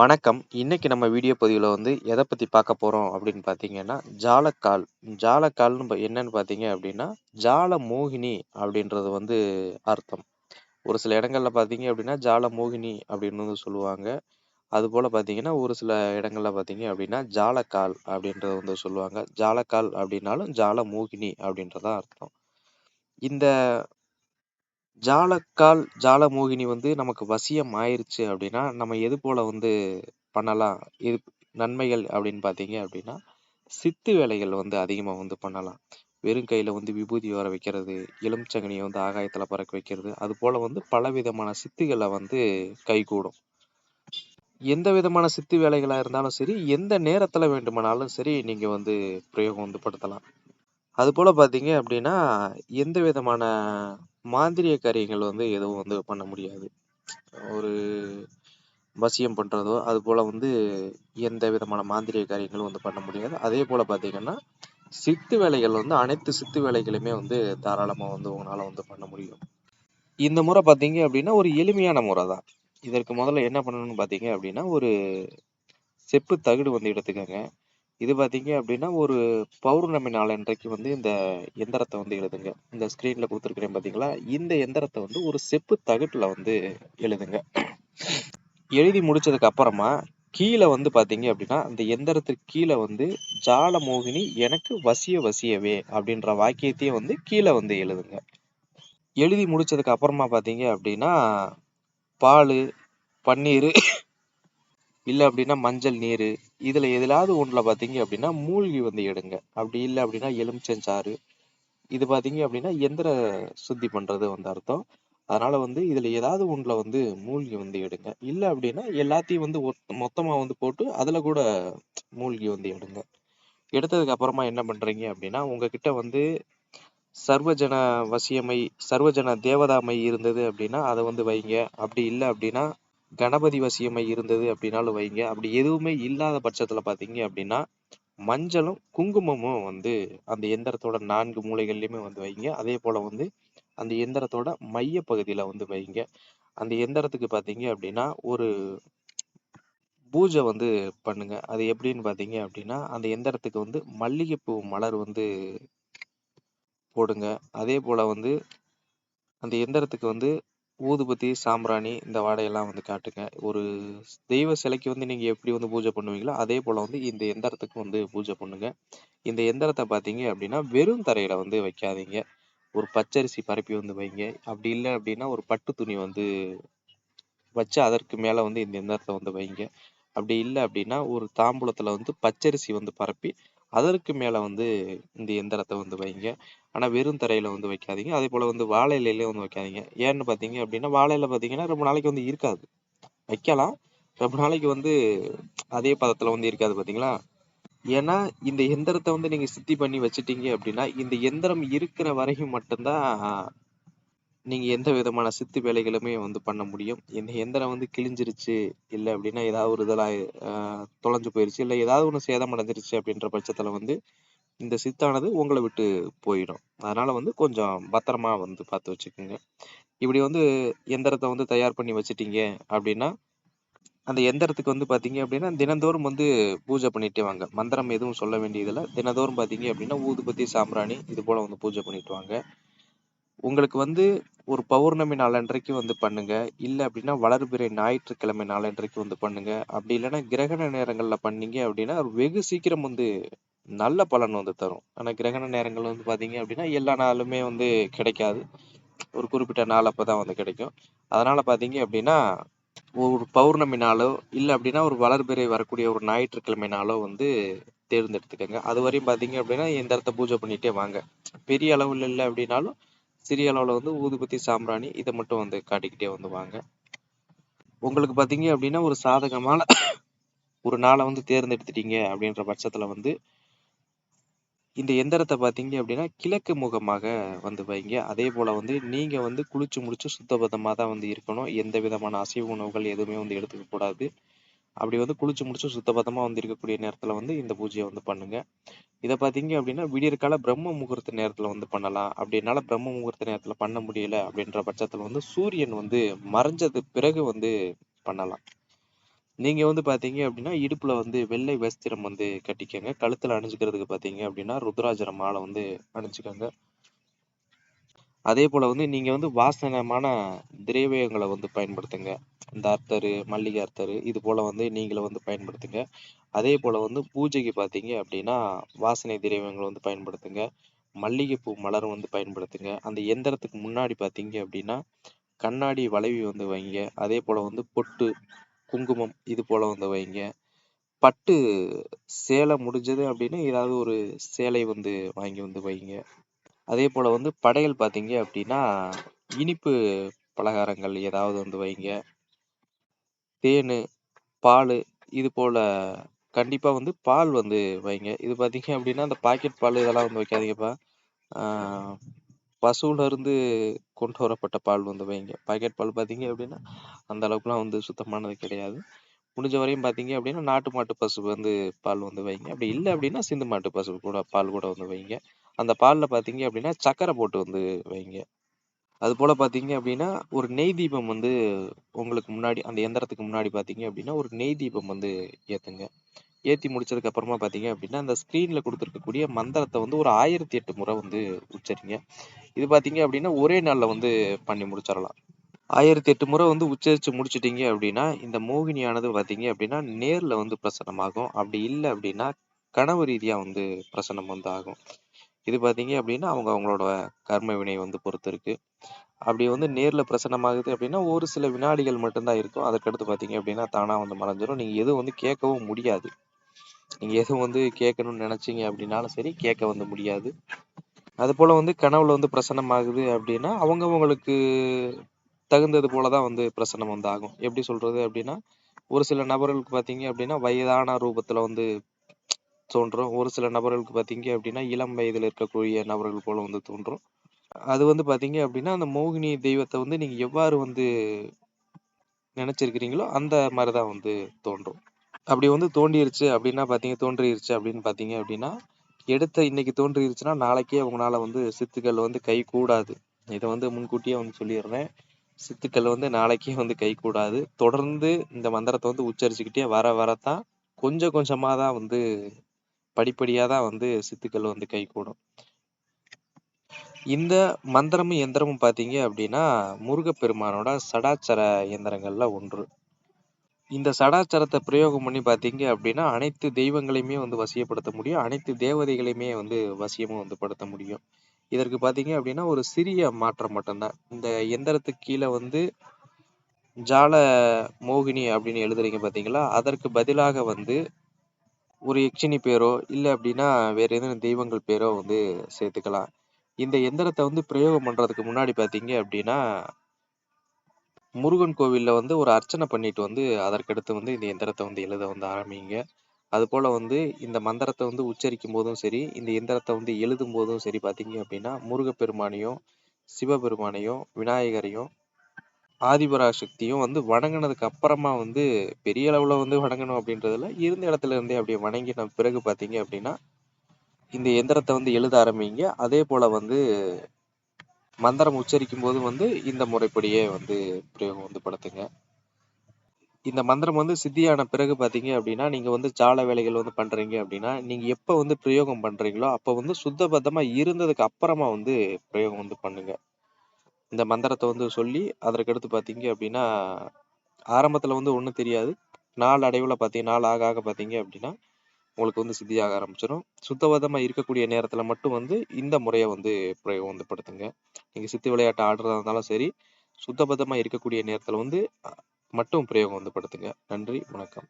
வணக்கம். இன்னைக்கு நம்ம வீடியோ பதிவுல எத பத்தி பார்க்க போறோம் அப்படின்னு பார்த்தீங்கன்னா, ஜாலக்கால். ஜாலக்கால்னு என்னன்னு பார்த்தீங்க அப்படின்னா, ஜால மோகினி அப்படின்றது அர்த்தம். ஒரு சில இடங்கள்ல பார்த்தீங்க அப்படின்னா, ஜால மோகினி அப்படின்னு சொல்லுவாங்க. அதுபோல பார்த்தீங்கன்னா, ஒரு சில இடங்கள்ல பார்த்தீங்க அப்படின்னா, ஜாலக்கால் அப்படின்றத சொல்லுவாங்க. ஜாலக்கால் அப்படின்னாலும் ஜால மோகினி அப்படின்றது தான் அர்த்தம். இந்த ஜாலக்கால், ஜாலமோகினி நமக்கு வசியம் ஆயிருச்சு அப்படின்னா, நம்ம எது போல பண்ணலாம்? இது நன்மைகள் அப்படின்னு பார்த்தீங்க அப்படின்னா, சித்து வேலைகள் அதிகமா பண்ணலாம். வெறும் கையில விபூதி வர வைக்கிறது, எலுமிச்சங்கனிய ஆகாயத்துல பறக்க வைக்கிறது, அது போல பலவிதமான சித்துகள கைகூடும். எந்த விதமான சித்து வேலைகளா இருந்தாலும் சரி, எந்த நேரத்துல வேண்டுமானாலும் சரி, நீங்க பிரயோகம் படுத்தலாம். அதுபோல பார்த்தீங்க அப்படின்னா, எந்த விதமான மாந்திரீக காரியங்கள் எதுவும் பண்ண முடியாது. ஒரு வசியம் பண்றதோ, அதுபோல எந்த விதமான மாந்திரீக காரியங்களும் பண்ண முடியாது. அதேபோல பார்த்தீங்கன்னா, சித்து வேலைகள் அனைத்து சித்து வேலைகளுமே தாராளமா உங்களால பண்ண முடியும். இந்த முறை பார்த்தீங்க அப்படின்னா, ஒரு எளிமையான முறை தான். இதற்கு முதல்ல என்ன பண்ணணும்னு பார்த்தீங்க அப்படின்னா, ஒரு செப்பு தகடு எடுத்துக்கங்க. இது பார்த்தீங்க அப்படின்னா, ஒரு பௌர்ணமி நாளன்றைக்கு இந்த எந்திரத்த எழுதுங்க. இந்த ஸ்க்ரீன்ல குடுத்துருக்கிறேன் பார்த்தீங்களா? இந்த எந்திரத்த ஒரு செப்பு தகட்டுல எழுதுங்க. எழுதி முடிச்சதுக்கு அப்புறமா, கீழ பார்த்தீங்க அப்படின்னா, அந்த எந்திரத்துக்கு கீழ "ஜாலமோகினி எனக்கு வசிய வசியவே" அப்படின்ற வாக்கியத்தையும் கீழ எழுதுங்க. எழுதி முடிச்சதுக்கு அப்புறமா பார்த்தீங்க அப்படின்னா, பாலு, பன்னீரு இல்ல அப்படின்னா மஞ்சள் நீரு, இதுல எதுலாவது ஒண்ணுல பார்த்தீங்க அப்படின்னா மூழ்கி எடுங்க. அப்படி இல்ல அப்படின்னா எலுமிச்சஞ்சாறு. இது பார்த்தீங்க அப்படின்னா எந்திர சுத்தி பண்றது அர்த்தம். அதனால இதுல ஏதாவது ஒண்ணுல மூழ்கி எடுங்க. இல்ல அப்படின்னா எல்லாத்தையும் மொத்தமா போட்டு அதுல கூட மூழ்கி எடுங்க. எடுத்ததுக்கு அப்புறமா என்ன பண்றீங்க அப்படின்னா, உங்ககிட்ட சர்வஜன வசியமை, சர்வஜன தேவதாமை இருந்தது அப்படின்னா அதை வைங்க. அப்படி இல்லை அப்படின்னா கணபதி வசியமை இருந்தது அப்படின்னாலும் வைங்க. அப்படி எதுவுமே இல்லாத பட்சத்துல பாத்தீங்க அப்படின்னா, மஞ்சளும் குங்குமமும் அந்த எந்திரத்தோட 4 மூலைகள்லயுமே வைங்க. அதே போல அந்த எந்திரத்தோட மைய பகுதியில வைங்க. அந்த எந்திரத்துக்கு பாத்தீங்க அப்படின்னா ஒரு பூஜை பண்ணுங்க. அது எப்படின்னு பாத்தீங்க அப்படின்னா, அந்த எந்திரத்துக்கு மல்லிகைப்பூ மலர் போடுங்க. அதே போல அந்த எந்திரத்துக்கு ஊதுபத்தி, சாம்பிராணி இந்த வாடையெல்லாம் காட்டுங்க. ஒரு தெய்வ சிலைக்கு நீங்க எப்படி பூஜை பண்ணுவீங்களோ அதே போல இந்த எந்திரத்துக்கு பூஜை பண்ணுங்க. இந்த எந்திரத்தை பார்த்தீங்க அப்படின்னா வெறும் தரையில வைக்காதீங்க. ஒரு பச்சரிசி பரப்பி வைங்க. அப்படி இல்லை அப்படின்னா ஒரு பட்டு துணி வச்சு அதற்கு மேல இந்த எந்திரத்தை வைங்க. அப்படி இல்லை அப்படின்னா ஒரு தாம்பூலத்துல பச்சரிசி பரப்பி அதற்கு மேல இந்த எந்திரத்தை வைங்க. ஆனா வெறும் தரையில வைக்காதீங்க. அதே போல வாழை இலையிலயும் வைக்காதீங்க. ஏன்னு பாத்தீங்க அப்படின்னா வாழை இலை பாத்தீங்கன்னா ரொம்ப நாளைக்கு இருக்காது. வைக்கலாம், ரொம்ப நாளைக்கு அதே பதத்துல இருக்காது பாத்தீங்களா? ஏன்னா இந்த எந்திரத்தை நீங்க சித்தி பண்ணி வச்சுட்டீங்க அப்படின்னா இந்த எந்திரம் இருக்கிற வரைக்கும் மட்டும்தான் நீங்க எந்த விதமான சித்து வேலைகளுமே பண்ண முடியும். இந்த எந்திரம் கிழிஞ்சிருச்சு, இல்ல அப்படின்னா ஏதாவது ஒரு இதெல்லாம் தொலைஞ்சு போயிருச்சு, இல்ல ஏதாவது ஒண்ணு சேதம் அடைஞ்சிருச்சு அப்படின்ற பட்சத்துல இந்த சித்தானது உங்களை விட்டு போயிடும். அதனால கொஞ்சம் பத்திரமா பார்த்து வச்சுக்கோங்க. இப்படி எந்திரத்தை தயார் பண்ணி வச்சுட்டீங்க அப்படின்னா, அந்த எந்திரத்துக்கு பாத்தீங்க அப்படின்னா தினந்தோறும் பூஜை பண்ணிட்டே வாங்க. மந்திரம் எதுவும் சொல்ல வேண்டியதில்லை. தினந்தோறும் பாத்தீங்க அப்படின்னா ஊதுபத்தி, சாம்பிராணி இது போல பூஜை பண்ணிட்டு வாங்க. உங்களுக்கு ஒரு பௌர்ணமி நாளன்றைக்கு பண்ணுங்க. இல்ல அப்படின்னா வளர்பிறை ஞாயிற்றுக்கிழமை நாளன்றைக்கு பண்ணுங்க. அப்படி இல்லைன்னா கிரகண நேரங்கள்ல பண்ணீங்க அப்படின்னா வெகு சீக்கிரம் நல்ல பலன் தரும். ஆனா கிரகண நேரங்கள் பாத்தீங்க அப்படின்னா எல்லா நாளுமே கிடைக்காது. ஒரு குறிப்பிட்ட நாள் அப்பதான் கிடைக்கும். அதனால பாத்தீங்க அப்படின்னா ஒரு பௌர்ணமி நாளோ இல்ல அப்படின்னா ஒரு வளர்பிறை வரக்கூடிய ஒரு ஞாயிற்றுக்கிழமை நாளோ தேர்ந்தெடுத்துக்கங்க. அது வரையும் பாத்தீங்க அப்படின்னா இந்த இடத்த பூஜை பண்ணிட்டே வாங்க. பெரிய அளவுல இல்லை அப்படின்னாலும் சிறிய அளவுல ஊதுபத்தி, சாம்பிராணி இதை மட்டும் காட்டிக்கிட்டே வாங்க. உங்களுக்கு பாத்தீங்க அப்படின்னா ஒரு சாதகமான ஒரு நாளை தேர்ந்தெடுத்துட்டீங்க அப்படின்ற பட்சத்துல இந்த எந்திரத்தை பாத்தீங்க அப்படின்னா கிழக்கு முகமாக வைங்க. அதே போல நீங்க குளிச்சு முடிச்சு சுத்தபத்தமா தான் இருக்கணும். எந்த விதமான அசைவ உணவுகள் எதுவுமே எடுத்துக்க கூடாது. அப்படி குளிச்சு முடிச்சு சுத்தபத்தமா இருக்கக்கூடிய நேரத்துல இந்த பூஜையை பண்ணுங்க. இதை பாத்தீங்க அப்படின்னா விடியற்கால பிரம்ம முகூர்த்த நேரத்துல பண்ணலாம். அப்படி என்னால பிரம்ம முகூர்த்த நேரத்துல பண்ண முடியல அப்படின்ற பட்சத்துல சூரியன் மறைஞ்சது பிறகு பண்ணலாம். நீங்க வந்து பாத்தீங்க அப்படின்னா இடுப்புல வந்து வெள்ளை வஸ்திரம் வந்து கட்டிக்கங்க. கழுத்துல அணிஞ்சுக்கிறதுக்கு பாத்தீங்க அப்படின்னா ருத்ராட்சர மாலை வந்து அணிஞ்சுக்கங்க. அதே போல வந்து நீங்க வந்து வாசனமான திரவியங்களை வந்து பயன்படுத்துங்க. இந்த அர்த்தரு, மல்லிகை அர்த்தரு இது போல வந்து நீங்களும் வந்து பயன்படுத்துங்க. அதே போல வந்து பூஜைக்கு பாத்தீங்க அப்படின்னா வாசனை திரவியங்களை வந்து பயன்படுத்துங்க. மல்லிகைப்பூ மலர் வந்து பயன்படுத்துங்க. அந்த எந்திரத்துக்கு முன்னாடி பாத்தீங்க அப்படின்னா கண்ணாடி வளைவி வந்து வைங்க. அதே போல வந்து பொட்டு, குங்குமம் இது போல வந்து வைங்க. பட்டு சேலை முடிஞ்சது அப்படின்னா ஏதாவது ஒரு சேலை வந்து வாங்கி வந்து வைங்க. அதே போல வந்து படையல் பாத்தீங்க அப்படின்னா இனிப்பு பலகாரங்கள் ஏதாவது வந்து வைங்க. தேனு, பாலு இது போல கண்டிப்பா வந்து பால் வந்து வைங்க. இது பாத்தீங்க அப்படின்னா அந்த பாக்கெட் பால் இதெல்லாம் வந்து வைக்காதீங்கப்பா. ஆஹ் பசுவுல இருந்து கொண்டு வரப்பட்ட பால் வந்து வைங்க. பாக்கெட் பால் பாத்தீங்க அப்படின்னா அந்த அளவுக்குலாம் வந்து சுத்தமானது கிடையாது. முடிஞ்ச வரையும் பாத்தீங்க அப்படின்னா நாட்டு மாட்டு பசு வந்து பால் வந்து வைங்க. அப்படி இல்லை அப்படின்னா சிந்து மாட்டு பசு கூட பால் கூட வந்து வைங்க. அந்த பால்ல பாத்தீங்க அப்படின்னா சக்கரை போட்டு வந்து வைங்க. அது போல பாத்தீங்க அப்படின்னா ஒரு நெய் தீபம் வந்து உங்களுக்கு முன்னாடி அந்த எந்திரத்துக்கு முன்னாடி பாத்தீங்க அப்படின்னா ஒரு நெய் தீபம் வந்து ஏத்துங்க. ஏத்தி முடிச்சதுக்கு அப்புறமா பாத்தீங்க அப்படின்னா அந்த ஸ்கிரீன்ல கொடுத்துருக்கக்கூடிய மந்திரத்தை வந்து ஒரு 1008 முறை வந்து உச்சரிங்க. இது பாத்தீங்க அப்படின்னா ஒரே நாள்ல வந்து பண்ணி முடிச்சிடலாம். 1008 முறை வந்து உச்சரிச்சு முடிச்சிட்டீங்க அப்படின்னா இந்த மோகினியானது பாத்தீங்க அப்படின்னா நேர்ல வந்து பிரசன்னமாகும். அப்படி இல்லை அப்படின்னா கனவு ரீதியா வந்து பிரசன்னம் வந்து ஆகும். இது பாத்தீங்க அப்படின்னா அவங்களோட கர்ம வினை வந்து பொறுத்து இருக்கு. அப்படி வந்து நேர்ல பிரசன்னமாகுது அப்படின்னா ஒரு சில வினாடிகள் மட்டும்தான் இருக்கும். அதுக்கடுத்து பாத்தீங்க அப்படின்னா தானா வந்து மறைஞ்சிரும். நீங்க எதுவும் வந்து கேட்கவும் முடியாது. நீங்க எதுவும் வந்து கேட்கணும்னு நினைச்சீங்க அப்படின்னாலும் சரி கேட்க வந்து முடியாது. அது போல வந்து கனவுல வந்து பிரசன்னம் ஆகுது அப்படின்னா அவங்களுக்கு தகுந்தது போலதான் வந்து பிரசன்னம் வந்து ஆகும். எப்படி சொல்றது அப்படின்னா ஒரு சில நபர்களுக்கு பாத்தீங்க அப்படின்னா வயதான ரூபத்துல வந்து தோன்றும். ஒரு சில நபர்களுக்கு பாத்தீங்க அப்படின்னா இளம் வயதுல இருக்கக்கூடிய நபர்கள் போல வந்து தோன்றும். அது வந்து பாத்தீங்க அப்படின்னா அந்த மோகினி தெய்வத்தை வந்து நீங்க எவ்வாறு வந்து நினைச்சிருக்கிறீங்களோ அந்த மாதிரிதான் வந்து தோன்றும். அப்படி வந்து தோன்றிருச்சு அப்படின்னு பாத்தீங்க அப்படின்னா இன்னைக்கு தோன்றிருச்சுன்னா நாளைக்கே உங்களால வந்து சித்துக்கள் வந்து கை கூடாது. இதை வந்து முன்கூட்டியே வந்து சொல்லிடுறேன். சித்துக்கள் வந்து நாளைக்கே வந்து கை கூடாது. தொடர்ந்து இந்த மந்திரத்தை வந்து உச்சரிச்சுக்கிட்டே வரத்தான் கொஞ்சம் கொஞ்சமா தான் வந்து படிப்படியா தான் வந்து சித்துக்கள் வந்து கை கூடும். இந்த மந்திரமும் எந்திரமும் பாத்தீங்க அப்படின்னா முருகப்பெருமானோட சடாச்சர எந்திரங்கள்ல ஒன்று. இந்த சடாச்சரத்தை பிரயோகம் பண்ணி பாத்தீங்க அப்படின்னா அனைத்து தெய்வங்களையுமே வந்து வசியப்படுத்த முடியும். அனைத்து தேவதைகளையுமே வந்து வசியமும் வந்து படுத்த முடியும். இதற்கு பாத்தீங்க அப்படின்னா ஒரு சிறிய மாற்றம் மட்டும்தான். இந்த எந்திரத்துக்கு கீழே வந்து ஜால மோகினி அப்படின்னு எழுதுறீங்க பாத்தீங்களா, அதற்கு பதிலாக வந்து ஒரு யட்சினி பேரோ இல்ல அப்படின்னா வேற ஏதேனும் தெய்வங்கள் பேரோ வந்து சேர்த்துக்கலாம். இந்த எந்திரத்தை வந்து பிரயோகம் பண்றதுக்கு முன்னாடி பாத்தீங்க அப்படின்னா முருகன் கோவில்ல வந்து ஒரு அர்ச்சனை பண்ணிட்டு வந்து அதற்கடுத்து வந்து இந்த எந்திரத்தை வந்து எழுத வந்து ஆரம்பிங்க. அது போல வந்து இந்த மந்திரத்தை வந்து உச்சரிக்கும் போதும் சரி, இந்த எந்திரத்தை வந்து எழுதும் போதும் சரி பாத்தீங்க அப்படின்னா முருகப்பெருமானையும், சிவபெருமானையும், விநாயகரையும், ஆதிபராசக்தியும் வந்து வணங்குனதுக்கு அப்புறமா வந்து பெரிய அளவுல வந்து வணங்கணும் அப்படின்றதுல இருந்த இடத்துல இருந்தே அப்படியே வணங்கின பிறகு பாத்தீங்க அப்படின்னா இந்த எந்திரத்தை வந்து எழுத ஆரம்பிங்க. அதே போல வந்து மந்திரம் உச்சரிக்கும் போது வந்து இந்த முறைப்படியே வந்து பிரயோகம் வந்து படுத்துங்க. இந்த மந்திரம் வந்து சித்தியான பிறகு பாத்தீங்க அப்படின்னா நீங்க வந்து ஜால வேலைகள் வந்து பண்றீங்க அப்படின்னா நீங்க எப்ப வந்து பிரயோகம் பண்றீங்களோ அப்ப வந்து சுத்தபத்தமா இருந்ததுக்கு அப்புறமா வந்து பிரயோகம் வந்து பண்ணுங்க. இந்த மந்திரத்தை வந்து சொல்லி அதற்கடுத்து பாத்தீங்க அப்படின்னா ஆரம்பத்துல வந்து ஒண்ணும் தெரியாது. நாள் ஆக ஆக பாத்தீங்க அப்படின்னா உங்களுக்கு வந்து சித்தியாக ஆரம்பிச்சிடும். சுத்தபத்தமா இருக்கக்கூடிய நேரத்துல மட்டும் வந்து இந்த முறையை வந்து பிரயோகம் வந்து படுத்துங்க. நீங்க சித்து விளையாட்டு ஆடுறதா இருந்தாலும் சரி, சுத்தபத்தமா இருக்கக்கூடிய நேரத்துல வந்து மட்டும் பிரயோகம் வந்து படுத்துங்க. நன்றி, வணக்கம்.